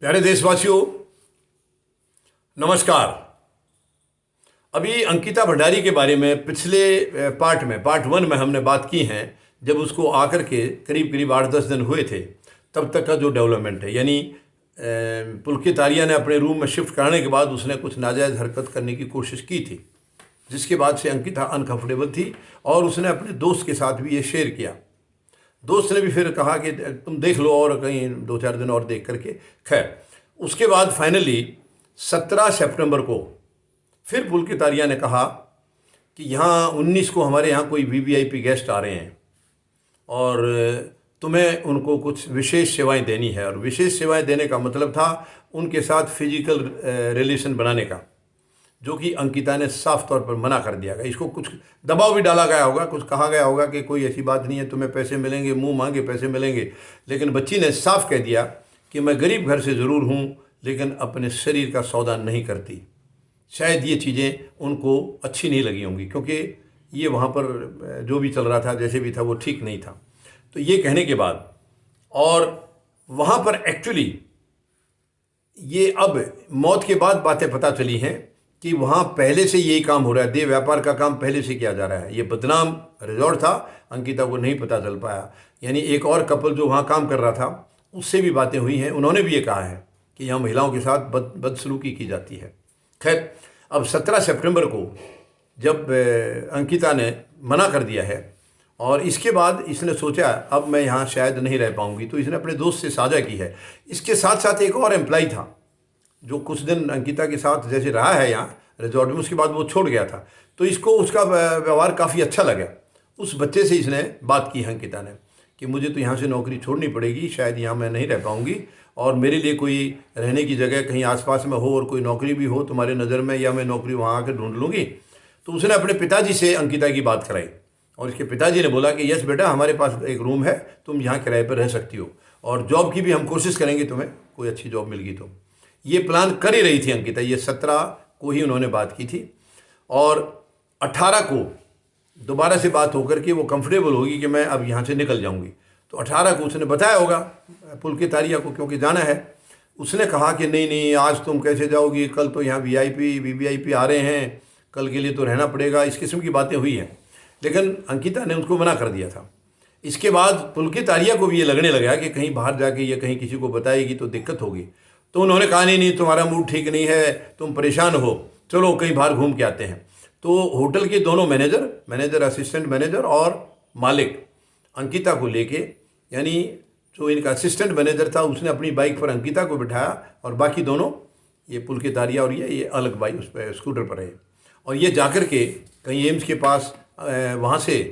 प्यारे देशवासियों, नमस्कार। अभी अंकिता भंडारी के बारे में पिछले पार्ट 1 में हमने बात की है। जब उसको आकर के करीब करीब 8-10 दिन हुए थे, तब तक का जो डेवलपमेंट है, यानी पुलकित आर्या ने अपने रूम में शिफ्ट कराने के बाद उसने कुछ नाजायज़ हरकत करने की कोशिश की थी, जिसके बाद से अंकिता अनकंफर्टेबल थी और उसने अपने दोस्त के साथ भी ये शेयर किया। दोस्त ने भी फिर कहा कि तुम देख लो और कहीं 2-4 दिन और देख करके। खैर, उसके बाद फाइनली 17 सितंबर को फिर पुलकित आर्या ने कहा कि यहाँ 19 को हमारे यहाँ कोई वीवीआईपी गेस्ट आ रहे हैं और तुम्हें उनको कुछ विशेष सेवाएं देनी है। और विशेष सेवाएं देने का मतलब था उनके साथ फिजिकल रिलेशन बनाने का, जो कि अंकिता ने साफ तौर पर मना कर दिया गया। इसको कुछ दबाव भी डाला गया होगा, कुछ कहा गया होगा कि कोई ऐसी बात नहीं है, तुम्हें पैसे मिलेंगे, मुंह मांगे पैसे मिलेंगे। लेकिन बच्ची ने साफ कह दिया कि मैं गरीब घर से ज़रूर हूँ, लेकिन अपने शरीर का सौदा नहीं करती। शायद ये चीज़ें उनको अच्छी नहीं लगी होंगी, क्योंकि ये वहाँ पर जो भी चल रहा था, जैसे भी था, वो ठीक नहीं था। तो ये कहने के बाद, और वहाँ पर एक्चुअली ये अब मौत के बाद बातें पता चली हैं कि वहाँ पहले से यही काम हो रहा है, देह व्यापार का काम पहले से किया जा रहा है। ये बदनाम रिजॉर्ट था, अंकिता को नहीं पता चल पाया। यानी एक और कपल जो वहाँ काम कर रहा था, उससे भी बातें हुई हैं, उन्होंने भी ये कहा है कि यहाँ महिलाओं के साथ बदसलूकी की जाती है। खैर, अब 17 सितंबर को जब अंकिता ने मना कर दिया है और इसके बाद इसने सोचा अब मैं यहाँ शायद नहीं रह पाऊँगी, तो इसने अपने दोस्त से साझा की है। इसके साथ साथ एक और एम्प्लॉय था जो कुछ दिन अंकिता के साथ जैसे रहा है यहाँ रिजॉर्ट में, उसके बाद वो छोड़ गया था, तो इसको उसका व्यवहार काफ़ी अच्छा लगा। उस बच्चे से इसने बात की है अंकिता ने कि मुझे तो यहाँ से नौकरी छोड़नी पड़ेगी, शायद यहाँ मैं नहीं रह पाऊँगी, और मेरे लिए कोई रहने की जगह कहीं आसपास में हो और कोई नौकरी भी हो तुम्हारे नज़र में, या मैं नौकरी वहाँ आकर ढूंढ लूँगी। तो उसने अपने पिताजी से अंकिता की बात कराई और इसके पिताजी ने बोला कि यस बेटा, हमारे पास एक रूम है, तुम यहाँ किराए पर रह सकती हो, और जॉब की भी हम कोशिश करेंगे, तुम्हें कोई अच्छी जॉब मिल गई तो। ये प्लान कर ही रही थी अंकिता, ये 17 को ही उन्होंने बात की थी, और 18 को दोबारा से बात होकर के वो कंफर्टेबल होगी कि मैं अब यहाँ से निकल जाऊँगी। तो 18 को उसने बताया होगा पुलकित आर्या को, क्योंकि जाना है। उसने कहा कि नहीं नहीं, आज तुम कैसे जाओगी, कल तो यहाँ वीवीआईपी आ रहे हैं, कल के लिए तो रहना पड़ेगा। इस किस्म की बातें हुई हैं, लेकिन अंकिता ने उसको मना कर दिया था। इसके बाद पुलकित आर्या को भी ये लगने लगा कि कहीं बाहर जाके ये कहीं किसी को बताएगी तो दिक्कत होगी। तो उन्होंने कहा नहीं नहीं, तुम्हारा मूड ठीक नहीं है, तुम परेशान हो, चलो कहीं बाहर घूम के आते हैं। तो होटल के दोनों मैनेजर, असिस्टेंट मैनेजर और मालिक अंकिता को लेके, यानी जो इनका असिस्टेंट मैनेजर था उसने अपनी बाइक पर अंकिता को बिठाया और बाकी दोनों, ये पुलकित आर्या और ये अलग बाइक उस पर स्कूटर पर रहे। और ये जाकर के कहीं एम्स के पास वहाँ से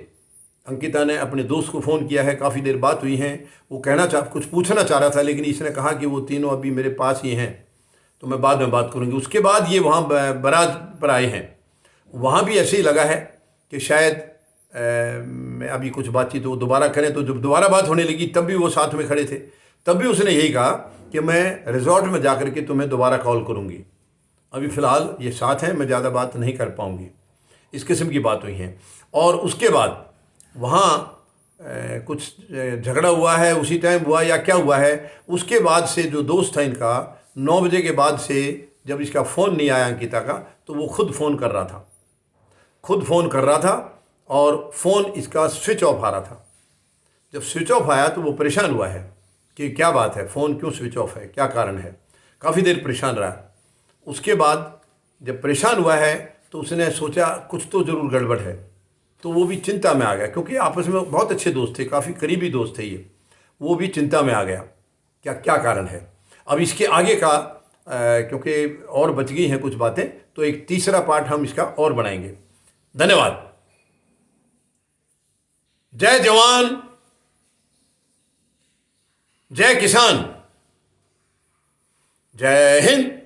अंकिता ने अपने दोस्त को फ़ोन किया है, काफ़ी देर बात हुई है। वो कुछ पूछना चाह रहा था, लेकिन इसने कहा कि वो तीनों अभी मेरे पास ही हैं, तो मैं बाद में बात करूँगी। उसके बाद ये वहाँ बारात पर आए हैं। वहाँ भी ऐसे ही लगा है कि शायद मैं अभी कुछ बातचीत वो दोबारा करें। तो जब दोबारा बात होने लगी तब भी वो साथ में खड़े थे, तब भी उसने यही कहा कि मैं रिजॉर्ट में जाकर के तुम्हें दोबारा कॉल करूँगी, अभी फ़िलहाल ये साथ हैं, मैं ज़्यादा बात नहीं कर पाऊँगी। इस किस्म की बात हुई हैं। और उसके बाद वहाँ कुछ झगड़ा हुआ है, उसी टाइम हुआ या क्या हुआ है, उसके बाद से जो दोस्त था इनका, 9 बजे के बाद से जब इसका फ़ोन नहीं आया अंकिता का, तो वो खुद फ़ोन कर रहा था और फ़ोन इसका स्विच ऑफ आ रहा था। जब स्विच ऑफ आया तो वो परेशान हुआ है कि क्या बात है, फ़ोन क्यों स्विच ऑफ है, क्या कारण है। काफ़ी देर परेशान रहा। उसके बाद जब परेशान हुआ है तो उसने सोचा कुछ तो ज़रूर गड़बड़ है, तो वो भी चिंता में आ गया, क्योंकि आपस में बहुत अच्छे दोस्त थे, काफ़ी करीबी दोस्त थे ये। वो भी चिंता में आ गया, क्या कारण है। अब इसके आगे का क्योंकि और बच गई हैं कुछ बातें, तो एक तीसरा पार्ट हम इसका और बनाएंगे। धन्यवाद। जय जवान, जय किसान, जय हिंद।